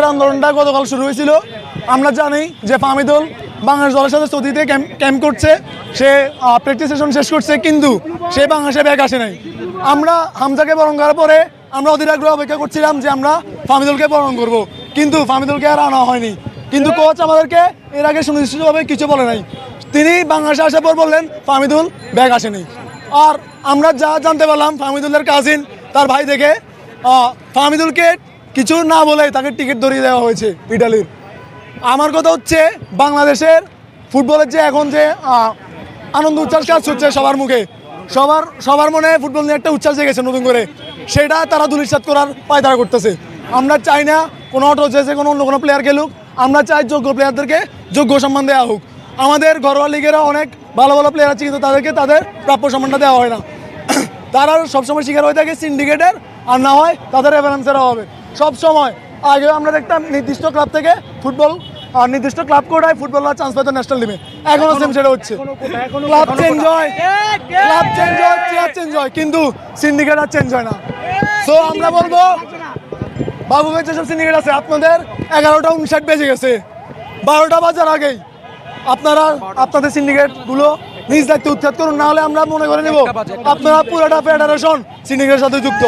একটা আন্দোলনটা গতকাল শুরু হয়েছিল। আমরা জানি যে ফাহমিদুল বাংলাদেশ দলের সাথে সৌদিতে ক্যাম্প করছে, সে প্র্যাকটিস সেশন শেষ করছে, কিন্তু সে বাংলাদেশে ব্যাক আসে নাই। আমরা হামজাকে বরণ করার পরে আমরা অধীর আগ্রহে অপেক্ষা করছিলাম যে আমরা ফাহমিদুলকে বরণ করব, কিন্তু ফাহমিদুলকে আর আনা হয়নি। কিন্তু কোচ আমাদেরকে এর আগে সুনিশ্চিতভাবে কিছু বলে নাই। তিনি বাংলাদেশে আসার পর বললেন ফাহমিদুল ব্যাক আসেনি। আর আমরা যা জানতে পারলাম ফাহমিদুলের কাজিন তার ভাই থেকে ফাহমিদুলকে কিছু না বলে তাকে টিকিট ধরিয়ে দেওয়া হয়েছে ইটালির। আমার কথা হচ্ছে বাংলাদেশের ফুটবলের যে এখন যে আনন্দ উচ্ছ্বাস কাজ হচ্ছে সবার মুখে, সবার মনে ফুটবল নিয়ে একটা উচ্ছ্বাস জেগেছে নতুন করে, সেটা তারা ধূলিসাৎ করার পায়তারা করতেছে। আমরা চাই না কোনো অটো চেয়েছে কোনো অন্য কোনো প্লেয়ার খেলুক, আমরা চাই যোগ্য প্লেয়ারদেরকে যোগ্য সম্মান দেওয়া হোক। আমাদের ঘরোয়া লিগেরা অনেক ভালো ভালো প্লেয়ার আছে, কিন্তু তাদেরকে তাদের প্রাপ্য সম্মানটা দেওয়া হয় না। তারা সবসময় শিকার হয়ে থাকে সিন্ডিকেটের, আর না হয় তাদের রেফারেন্সের অভাবে। সবসময় আগে আমরা দেখতাম নির্দিষ্ট ক্লাব থেকে ফুটবল নির্দিষ্ট ক্লাব কোটায় ফুটবলার চান্স পেত ন্যাশনাল টিমে, এখনো সেম সেটা হচ্ছে। ক্লাব চেঞ্জ হয়, প্লেয়ার চেঞ্জ হয়, কিন্তু সিন্ডিকেট আর চেঞ্জ হয় না। সো আমরা বলবো বাবু ভাই যেসব সিন্ডিকেট আছে, আপনাদের 11টা 59 বেজে গেছে, 12টা বাজার আগেই আপনারা আপনাদের সিন্ডিকেটগুলো নিজ দায়িত্বে উৎখাত করুন, না হলে আমরা মনে করে নেব আপনারা পুরোটা ফেডারেশন সিন্ডিকেটের সাথে যুক্ত।